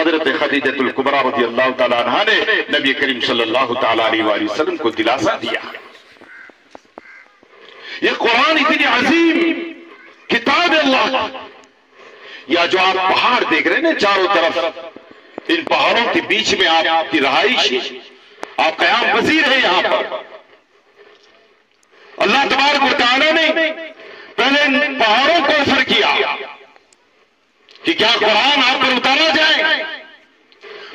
حضرت خدیجہ الکبریٰ رضی اللہ تعالیٰ عنہ نے نبی کریم صلی اللہ تعالیٰ علیہ وآلہ وسلم کو دلاسا دیا۔ یہ قرآن اتنی عظیم کتاب ہے اللہ کی، یا جو آپ پہاڑ دیکھ رہے ہیں نا چاروں طرف، ان پہاڑوں کے بیچ میں آپ کی رہائش ہے، آپ قیام پذیر ہیں یہاں پر۔ اللہ تبارک و تعالیٰ نے پہلے ان پہاڑوں کو اثر کیا کہ کیا قرآن آپ پر اتارا جائے۔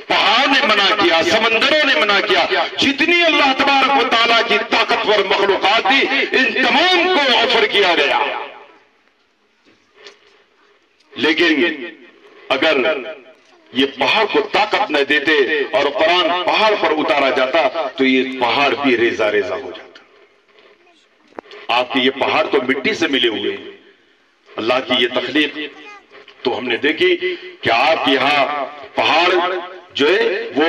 پہاڑ نے منع کیا، سمندروں نے منع کیا، جتنی اللہ تبارک و تعالیٰ کی طاقتور مخلوقات تھی ان تمام کو آفر کیا گیا۔ لیکن اگر یہ پہاڑ کو طاقت نہ دیتے اور قرآن پہاڑ پر اتارا جاتا تو یہ پہاڑ بھی ریزہ ریزہ ہو جاتا۔ آپ کی یہ پہاڑ تو مٹی سے ملے ہوئے ہیں، اللہ کی یہ تخلیق تو ہم نے دیکھی کہ آپ یہاں پہاڑ جو ہے وہ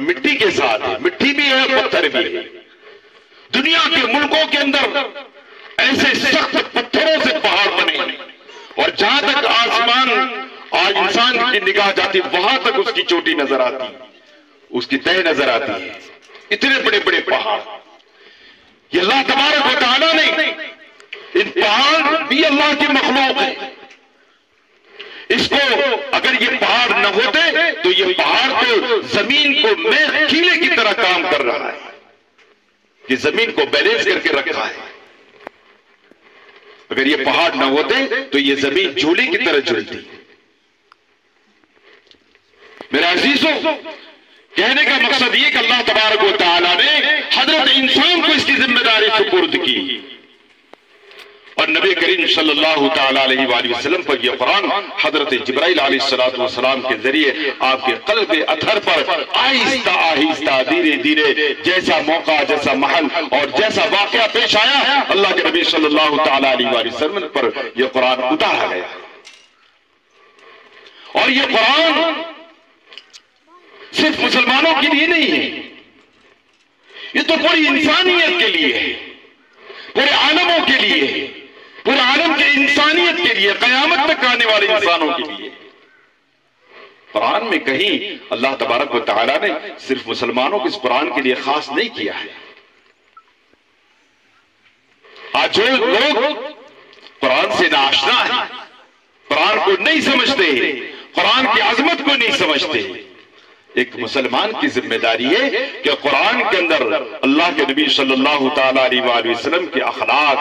مٹی کے ساتھ ہے، مٹی بھی ہے پتھر بھی ہے۔ دنیا کے ملکوں کے اندر ایسے سخت پتھروں سے پہاڑ بنے اور جہاں تک آسمان آج انسان کی نگاہ جاتی وہاں تک اس کی چوٹی نظر آتی، اس کی تہ نظر آتی ہے، اتنے بڑے بڑے پہاڑ۔ یہ اللہ تبارک و تعالیٰ نے ان پہاڑ بھی اللہ کی مخلوق ہے، اس کو اگر یہ پہاڑ نہ ہوتے تو یہ پہاڑ تو زمین کو میخ کیلے کی طرح کام کر رہا ہے، یہ زمین کو بیلنس کر کے رکھا ہے۔ اگر یہ پہاڑ نہ ہوتے تو یہ زمین جھولے کی طرح جھولتی۔ میرے عزیزوں، کہنے کا مقصد یہ کہ اللہ تبارک و تعالیٰ نے حضرت انسان کو اس کی ذمہ داری سپرد کی اور نبی کریم صلی اللہ تعالیٰ علیہ وآلہ وسلم پر یہ قرآن حضرت جبرائیل علیہ السلام کے ذریعے آپ کے قلب اطہر پر آہستہ آہستہ دھیرے دھیرے جیسا موقع، جیسا محل اور جیسا واقعہ پیش آیا اللہ کے نبی صلی اللہ تعالیٰ علیہ وآلہ وسلم پر یہ قرآن اتارا گیا۔ اور یہ قرآن صرف مسلمانوں کے لیے نہیں ہے، یہ تو پوری انسانیت کے لیے ہے، پورے عالموں کے لیے ہے، پورے عالم کے انسانیت کے لیے، قیامت تک آنے والے انسانوں کے لیے۔ قرآن میں کہیں اللہ تبارک و تعالیٰ نے صرف مسلمانوں کو اس قرآن کے لیے خاص نہیں کیا ہے۔ آج جو لوگ قرآن سے ناآشنا ہیں، قرآن کو نہیں سمجھتے، قرآن کی عظمت کو نہیں سمجھتے، ایک مسلمان کی ذمہ داری ہے کہ قرآن کے اندر اللہ کے نبی صلی اللہ تعالیٰ علیہ وآلہ وسلم کے اخلاق،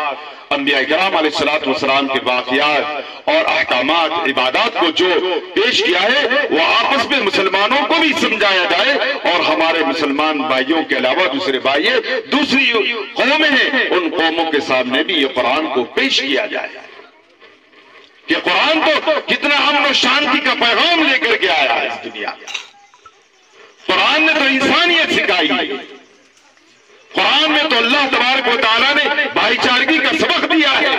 انبیاء کرام علیہ السلام کے واقعات اور احکامات، عبادات کو جو پیش کیا ہے وہ آپس میں مسلمانوں کو بھی سمجھایا جائے، اور ہمارے مسلمان بھائیوں کے علاوہ دوسرے بھائی دوسری قومیں ہیں ان قوموں کے سامنے بھی یہ قرآن کو پیش کیا جائے کہ قرآن تو کتنا امن و شانتی کا پیغام لے کر کے آیا ہے اس دنیا میں۔ قرآن نے تو انسانیت سکھائی، قرآن میں تو اللہ تبارک و تعالیٰ نے بھائی چارگی کا سبق دیا ہے۔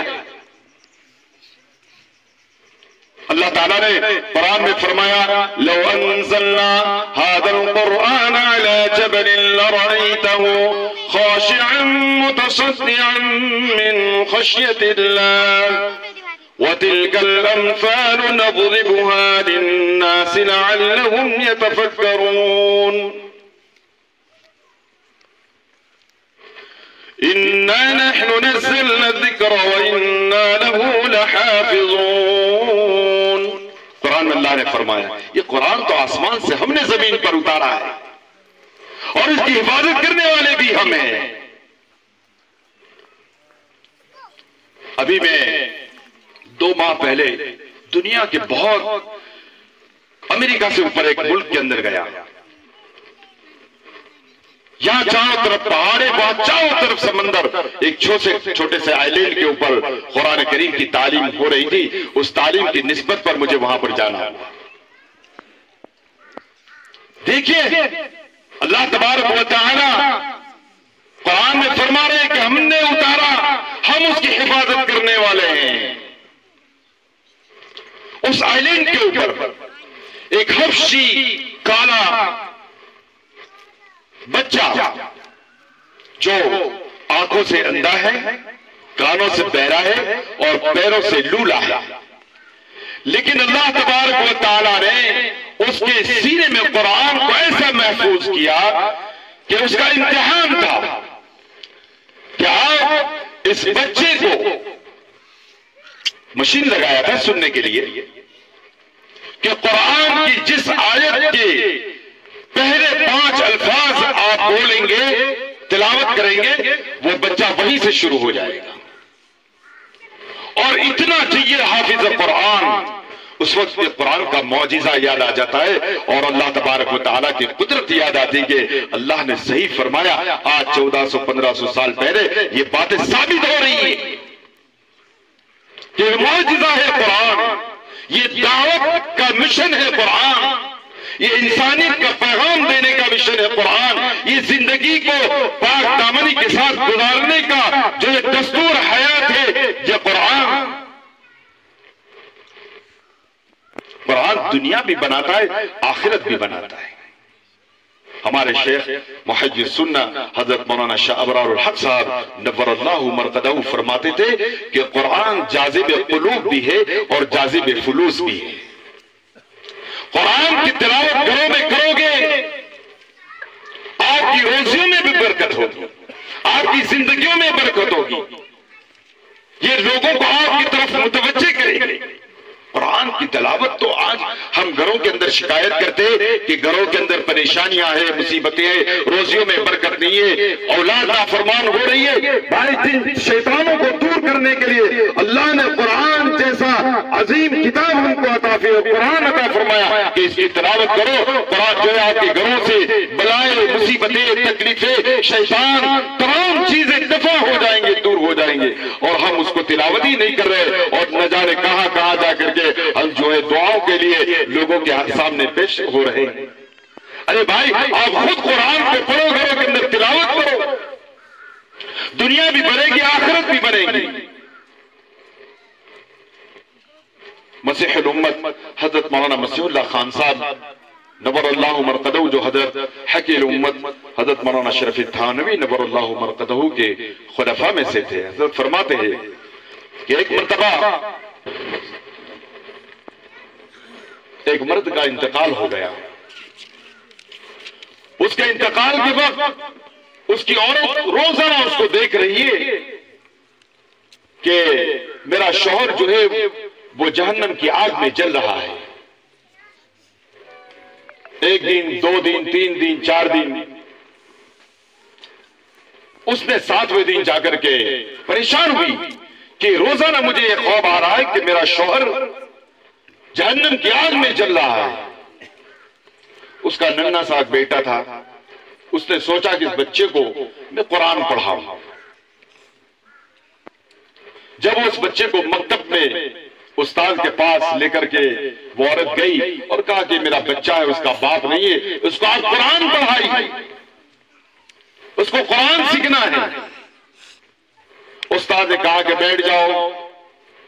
اللہ تعالیٰ نے قرآن میں فرمایا لو انزلنا هذا القرآن على جبل لرأيته خاشعا متصدعا من خشية الله وَتِلْكَ الْأَمْثَالُ نَضْرِبُهَا لِلنَّاسِ لَعَلَّهُمْ يَتَفَكَّرُونَ إِنَّا نَحْنُ نَزَّلْنَا الذِّكْرَ وَإِنَّا لَهُ لَحَافِظُونَ۔ قرآن میں اللہ نے فرمایا یہ قرآن تو آسمان سے ہم نے زمین پر اتارا ہے اور اس کی حفاظت کرنے والے بھی ہم ہیں۔ ابھی میں 2 ماہ پہلے دنیا کے بہت امریکہ سے اوپر ایک ملک کے اندر گیا، یہاں چاروں طرف پہاڑیں، وہاں چاروں طرف سمندر، ایک چھوٹے سے آئی لینڈ کے اوپر قرآن کریم کی تعلیم ہو رہی تھی۔ اس تعلیم کی نسبت پر مجھے وہاں پر جانا ہوا۔ دیکھیے اللہ تبارک و تعالی قرآن میں فرما رہے ہیں کہ ہم نے اتارا، ہم اس کی حفاظت کرنے والے ہیں۔ اس آئی لینڈ کے اوپر ایک حبشی کالا بچہ جو آنکھوں سے اندھا ہے، کانوں سے بہرا ہے اور پیروں سے لولا ہے، لیکن اللہ تبارک و تعالی نے اس کے سینے میں قرآن کو ایسا محفوظ کیا کہ اس کا امتحان تھا کہ آپ اس بچے کو مشین لگایا تھا سننے کے لیے کہ قرآن کی جس آیت کے پہلے 5 الفاظ آپ بولیں گے تلاوت کریں گے وہ بچہ وہیں سے شروع ہو جائے گا. اور اتنا جید حافظ قرآن اس وقت قرآن کا معجزہ یاد آ جاتا ہے اور اللہ تبارک و تعالیٰ کی قدرت یاد آتی کہ اللہ نے صحیح فرمایا. آج 1400-1500 سال پہلے یہ باتیں ثابت ہو رہی ہیں کہ معجزہ ہے قرآن, یہ دعوت کا مشن ہے قرآن, یہ انسانیت کا پیغام دینے کا مشن ہے قرآن, یہ زندگی کو پاک دامنی کے ساتھ گزارنے کا جو دستور حیات ہے یہ قرآن. قرآن دنیا بھی بناتا ہے آخرت بھی بناتا ہے. ہمارے شیخ محی السنہ حضرت مولانا شاہ ابرار الحق صاحب نور اللہ مرقدہ فرماتے تھے کہ قرآن جاذب قلوب بھی ہے اور جاذب فلوس بھی ہے. قرآن کی تلاوت گھروں میں کرو گے آپ کی روزیوں میں بھی برکت ہوگی, آپ کی زندگیوں میں برکت ہوگی, یہ لوگوں کو آپ کی طرف متوجہ کرے گی. قرآن کی تلاوت تو آج ہم گھروں کے اندر شکایت کرتے ہیں کہ گھروں کے اندر پریشانیاں ہیں, مصیبتیں ہیں, روزیوں میں برکت نہیں ہے, اولاد نافرمان ہو رہی ہے. بھائی جن شیطانوں کو دور کرنے کے لیے اللہ نے قرآن جیسا عظیم کتاب ہم کو عطا قرآن عطا فرمایا کہ اس کی تلاوت کرو. قرآن جو ہے آپ کے گھروں سے بلائے, مصیبتیں, تکلیفیں, شیطان تمام چیزیں دفع ہو جائیں گے, دور ہو جائیں گے. اور ہم اس کو تلاوت ہی نہیں کر رہے اور نہ جانے کہاں کہاں جا کر کے ہم جو ہے دعاؤں کے لیے لوگوں کے سامنے پیش ہو رہے ہیں. ارے بھائی آپ خود قرآن کو پڑھو, گھروں کے اندر تلاوت کرو, دنیا بھی بنے گی آخرت بھی بنے گی. مسیح الامت حضرت مولانا مسیح اللہ خان صاحب نور اللہ مرقدہ جو حضرت حکی الامت حضرت مولانا شرف تھانوی نور اللہ مرقدہ کے خلفاء میں سے تھے. حضرت فرماتے ہیں کہ ایک مرتبہ ایک مرد کا انتقال ہو گیا. اس کے انتقال کے وقت اس کی عورت روزانہ اس کو دیکھ رہی ہے کہ میرا شوہر جو ہے وہ جہنم کی آگ میں جل رہا ہے. 1 دن 2 دن 3 دن 4 دن, اس نے 7ویں دن جا کر کے پریشان ہوئی کہ روزانہ مجھے یہ خواب آ رہا ہے کہ میرا شوہر جہنم کی آگ میں جل رہا ہے. اس کا ننھا سا بیٹا تھا, اس نے سوچا کہ اس بچے کو میں قرآن پڑھاؤں. جب اس بچے کو مکتب میں استاد کے پاس لے کر کے وہ عورت گئی اور کہا کہ میرا بچہ ہے, اس کا باپ نہیں ہے, اس کو آپ قرآن پڑھائی, اس کو قرآن سیکھنا ہے. استاد نے کہا کہ بیٹھ جاؤ.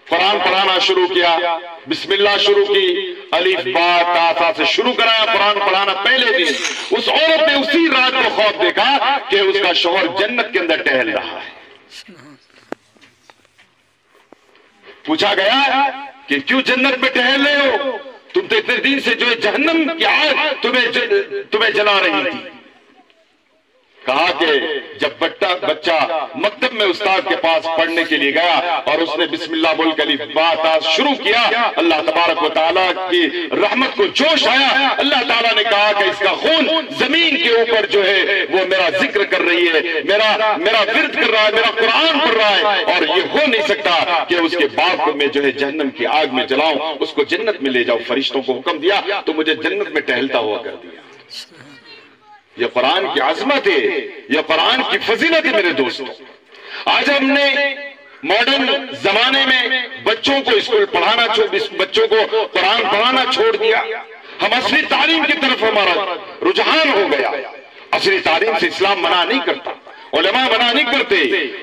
قرآن پڑھانا شروع کیا, بسم اللہ شروع کی, الف با تا ثا سے شروع کرایا قرآن پڑھانا. پہلے دن اس عورت نے اسی رات کو خواب دیکھا کہ اس کا شوہر جنت کے اندر ٹہل رہا ہے. پوچھا گیا کہ کیوں جنت میں ٹہل رہے ہو, تم تو اتنے دن سے جو ہے جہنم کی آگ تمہیں جلا رہی تھی. کہا کہ جب بچہ مکتب میں استاد کے پاس پڑھنے کے لیے گیا اور اس نے بسم اللہ بول کے الف با تا شروع کیا, اللہ تبارک و تعالیٰ کی رحمت کو جوش آیا. اللہ تعالیٰ نے کہا کہ اس کا خون زمین کے اوپر جو ہے وہ میرا ذکر کر رہی ہے, میرا ورد کر رہا ہے, میرا قرآن پڑھ رہا ہے, اور یہ ہو نہیں سکتا کہ اس کے باپ کو میں جو ہے جہنم کی آگ میں جلاؤں, اس کو جنت میں لے جاؤ. فرشتوں کو حکم دیا تو مجھے جنت میں ٹہلتا ہوا کر دیا. یہ قرآن کی عظمت ہے, یہ قرآن کی فضیلت ہے میرے دوستوں. آج ہم نے ماڈرن زمانے میں بچوں کو اسکول پڑھانا بچوں کو قرآن پڑھانا چھوڑ دیا. ہم عصری تعلیم کی طرف ہمارا رجحان ہو گیا. عصری تعلیم سے اسلام منع نہیں کرتا, علماء منع نہیں کرتے.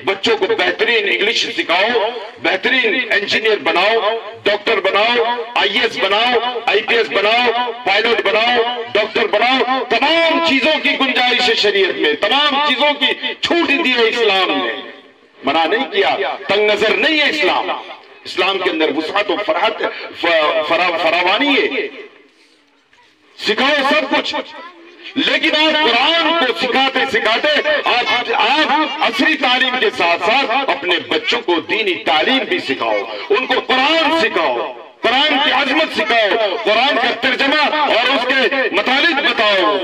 بچوں کو بہترین انگلش سکھاؤ, بہترین انجینئر بناؤ, ڈاکٹر بناؤ, IAS بناؤ, IPS بناؤ, پائلٹ بناؤ, ڈاکٹر بناؤ. تمام چیزوں کی گنجائش ہے شریعت میں, تمام چیزوں کی چھوٹ دی ہے اسلام نے, منع نہیں کیا. تنگ نظر نہیں ہے اسلام. اسلام کے اندر وسعت و فراوانی ہے. سکھاؤ سب کچھ، لیکن آپ قرآن کو سکھاتے سکھاتے آپ عصری تعلیم کے ساتھ ساتھ اپنے بچوں کو دینی تعلیم بھی سکھاؤ، ان کو قرآن سکھاؤ، قرآن کی عظمت سکھاؤ، قرآن کا ترجمہ اور اس کے مطالب بتاؤ۔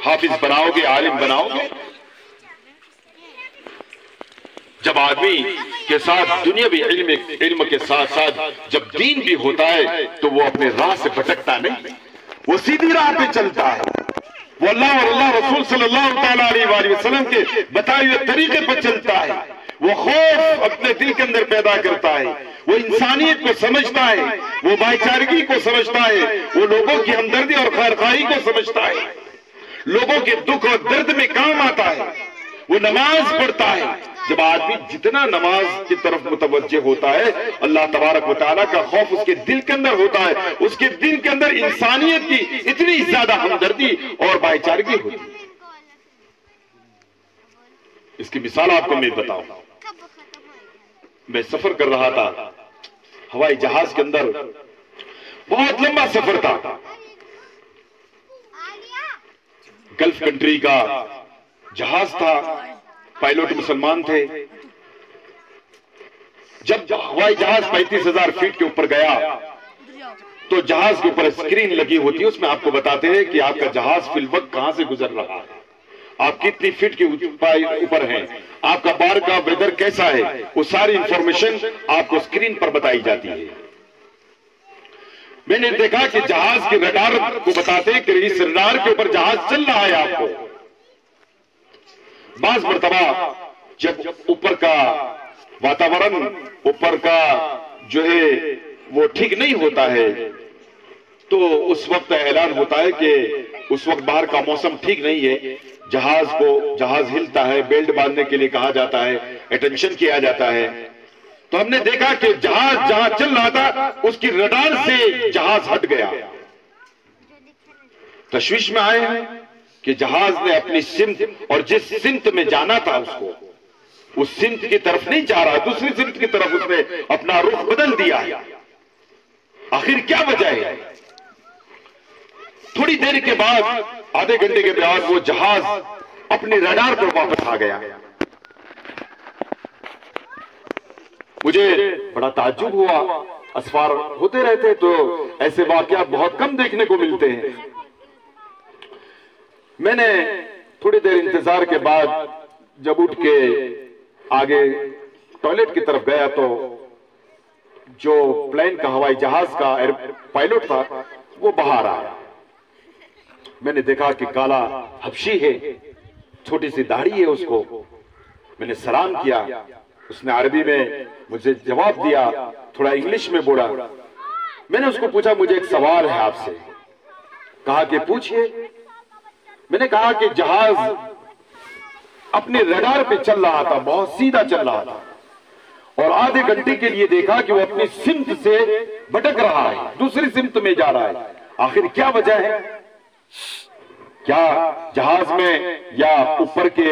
حافظ بناؤ گے، عالم بناؤ گے۔ جب آدمی کے ساتھ دنیاوی علم کے ساتھ ساتھ جب دین بھی ہوتا ہے تو وہ اپنے راہ سے بھٹکتا نہیں، وہ سیدھی راہ پہ چلتا ہے، وہ اللہ اور اللہ رسول صلی اللہ تعالیٰ علیہ وآلہ وسلم کے بتائے ہوئے طریقے پر چلتا ہے، وہ خوف اپنے دل کے اندر پیدا کرتا ہے، وہ انسانیت کو سمجھتا ہے، وہ بھائی چارگی کو سمجھتا ہے، وہ لوگوں کی ہمدردی اور خیرخواہی کو سمجھتا ہے، لوگوں کے دکھ اور درد میں کام آتا ہے، وہ نماز پڑھتا ہے۔ جب آدمی جتنا نماز کی طرف متوجہ ہوتا ہے، اللہ تبارک و تعالیٰ کا خوف اس کے دل کے اندر ہوتا ہے، اس کے دل کے اندر انسانیت کی اتنی زیادہ ہمدردی اور بھائی چارگی ہوتی ہے۔ اس کی مثال آپ کو میں بتاؤں، میں سفر کر رہا تھا ہوائی جہاز کے اندر، بہت لمبا سفر تھا، گلف کنٹری کا جہاز تھا، پائلوٹ مسلمان تھے۔ جب ہوائی جہاز 35,000 فیٹ کے اوپر گیا تو جہاز کے اوپر اسکرین لگی ہوتی ہے، اس میں آپ کو بتاتے ہیں کہ آپ کا جہاز فی الوقت کہاں سے گزر رہا ہے، آپ کتنی فٹ کے اوپر ہیں، آپ کا باہر کا ویدر کیسا ہے، وہ ساری انفارمیشن آپ کو اسکرین پر بتائی جاتی ہے۔ میں نے دیکھا کہ جہاز کے ریڈار کو بتاتے ہیں کہ اس ریڈار کے اوپر جہاز چل رہا ہے۔ آپ کو بعض مرتبہ جب اوپر کا واتاورن، اوپر کا جو ہے وہ ٹھیک نہیں ہوتا ہے تو اس وقت اعلان ہوتا ہے کہ اس وقت باہر کا موسم ٹھیک نہیں ہے، جہاز ہلتا ہے، بیلٹ باندھنے کے لیے کہا جاتا ہے، اٹینشن کیا جاتا ہے۔ تو ہم نے دیکھا کہ جہاز جہاں چل رہا تھا اس کی ریڈار سے جہاز ہٹ گیا، تشویش میں آئے ہیں کہ جہاز نے اپنی سمت اور جس سمت میں جانا تھا اس کو، اس سمت کی طرف نہیں جا رہا، دوسری سمت کی طرف اس نے اپنا رخ بدل دیا ہے۔ آخر کیا وجہ ہے؟ تھوڑی دیر کے بعد، آدھے گھنٹے کے بعد وہ جہاز اپنے ریڈار پر واپس آ گیا۔ مجھے بڑا تعجب ہوا، اسفار ہوتے رہتے تو ایسے واقعات بہت کم دیکھنے کو ملتے ہیں۔ میں نے تھوڑی دیر انتظار کے بعد جب اٹھ کے آگے ٹوائلٹ کی طرف گیا تو جو پلین کا ہوائی جہاز کا پائلٹ تھا وہ باہر آیا۔ میں نے دیکھا کہ کالا حبشی ہے، چھوٹی سی داڑھی ہے اس کو۔ میں نے سلام کیا، اس نے عربی میں مجھے جواب دیا، تھوڑا انگلش میں بولا۔ میں نے اس کو پوچھا مجھے ایک سوال ہے آپ سے، کہا کہ پوچھئے۔ میں نے کہا کہ جہاز اپنے ریڈار پہ چل رہا تھا، بہت سیدھا چل رہا تھا، اور آدھے گھنٹے کے لیے دیکھا کہ وہ اپنی سمت سے بھٹک رہا ہے، دوسری سمت میں جا رہا ہے۔ آخر کیا وجہ ہے؟ کیا جہاز میں یا اوپر کے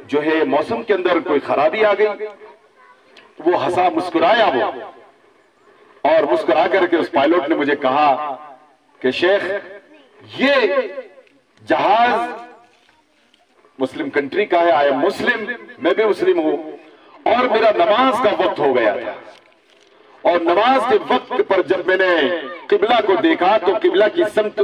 جو ہے موسم کے اندر کوئی خرابی آ گئی؟ وہ ہنسا، مسکرایا وہ، اور مسکرا کر کے اس پائلٹ نے مجھے کہا کہ شیخ یہ جہاز مسلم کنٹری کا ہے، آئی ایم مسلم، میں بھی مسلم ہوں، اور میرا نماز کا وقت ہو گیا تھا، اور نماز کے وقت پر جب میں نے قبلہ کو دیکھا تو قبلہ کی سمت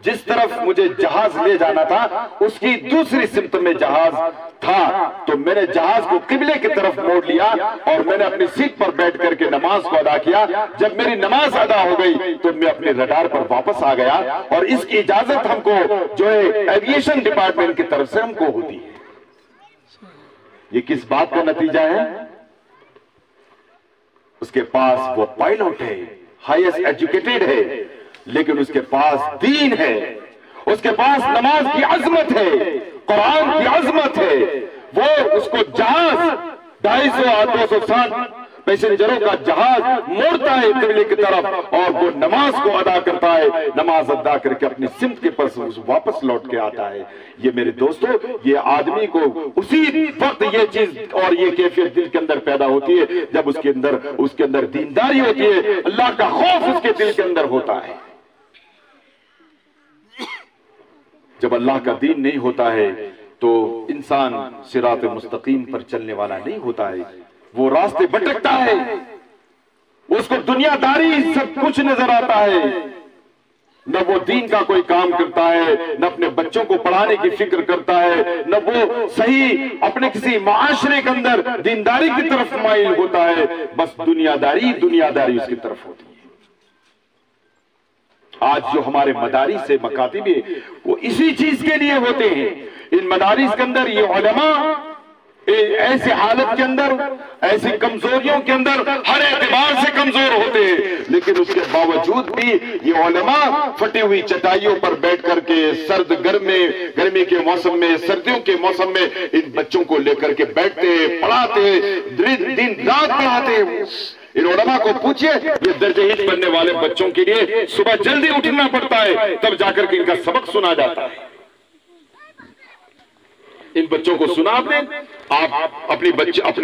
جس طرف مجھے جہاز لے جانا تھا اس کی دوسری سمت میں جہاز تھا، تو میں نے جہاز کو قبلے کی طرف موڑ لیا اور میں نے اپنی سیٹ پر بیٹھ کر کے نماز کو ادا کیا۔ جب میری نماز ادا ہو گئی تو میں اپنے ریڈار پر واپس آ گیا، اور اس کی اجازت ہم کو جو ہے ایویشن ڈپارٹمنٹ کی طرف سے ہم کو ہوتی ہے۔ یہ کس بات کا نتیجہ ہے؟ اس کے پاس وہ پائلٹ ہے، ہائیسٹ ایجوکیٹڈ ہے، لیکن اس کے پاس دین ہے، اس کے پاس نماز کی عظمت ہے، قرآن کی عظمت ہے۔ وہ اس کو جہاز 250-260 پیسنجروں کا جہاز موڑتا ہے قبلے کی طرف، اور وہ نماز کو ادا کرتا ہے، نماز ادا کر کے اپنی سمت کے پاس واپس لوٹ کے آتا ہے۔ یہ میرے دوستو، یہ آدمی کو اسی وقت یہ چیز اور یہ کیفیت دل کے اندر پیدا ہوتی ہے جب اس کے اندر دینداری ہوتی ہے، اللہ کا خوف اس کے دل کے اندر ہوتا ہے۔ جب اللہ کا دین نہیں ہوتا ہے تو انسان صراط مستقیم پر چلنے والا نہیں ہوتا ہے، وہ راستے بھٹکتا ہے، اس کو دنیا داری سب کچھ نظر آتا ہے، نہ وہ دین کا کوئی کام کرتا ہے، نہ اپنے بچوں کو پڑھانے کی فکر کرتا ہے، نہ وہ صحیح اپنے کسی معاشرے کے اندر دینداری کی طرف مائل ہوتا ہے، بس دنیا داری اس کی طرف ہوتی ہے۔ آج جو ہمارے مدارس سے مکاتب ہیں وہ اسی چیز کے لیے ہوتے ہیں۔ ان مدارس کے اندر یہ علماء ایسی حالت کے اندر، ایسی کمزوریوں کے اندر ہر اعتبار سے کمزور ہوتے ہیں، لیکن اس کے باوجود بھی یہ علماء پھٹی ہوئی چٹائیوں پر بیٹھ کر کے سرد گرمی کے موسم میں، سردیوں کے موسم میں ان بچوں کو لے کر کے بیٹھتے، پڑھاتے، دن رات پڑھاتے ہیں۔ ان علماء کو پوچھئے، یہ درجہ ہیج پڑھنے والے بچوں کے لیے صبح جلدی اٹھنا پڑتا ہے، تب جا کر کے ان کا سبق سنا جاتا ہے۔ ان بچوں کو سنا آپ اپنے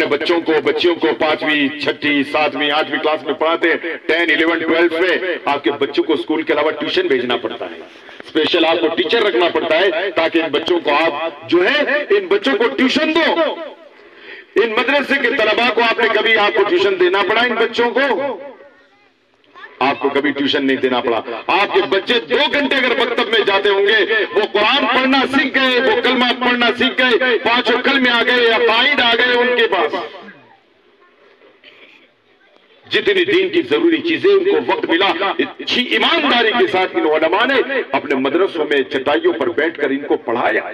بچوں کو بچیوں کو 5ویں 6ٹھی 7ویں 8ویں کلاس میں پڑھاتے ہیں، 10 11 12 میں آپ کے بچوں کو اسکول کے علاوہ ٹیوشن بھیجنا پڑتا ہے، اسپیشل آپ کو ٹیچر رکھنا پڑتا ہے تاکہ ان بچوں کو آپ جو ہے ان بچوں کو ٹیوشن دو۔ ان مدرسے کے طلباء کو آپ کو ٹیوشن دینا پڑا، ان بچوں کو آپ کو کبھی ٹیوشن نہیں دینا پڑا۔ آپ کے بچے 2 گھنٹے اگر مکتب میں جاتے ہوں گے، وہ قرآن پڑھنا سیکھ گئے، وہ کلمہ پڑھنا سیکھ گئے، 5 کلمے آ گئے یا قائد آ گئے ان کے پاس۔ جتنی دین کی ضروری چیزیں ان کو وقت ملا، اچھی ایمانداری کے ساتھ ان علماء نے اپنے مدرسوں میں چٹائیوں پر بیٹھ کر ان کو پڑھایا۔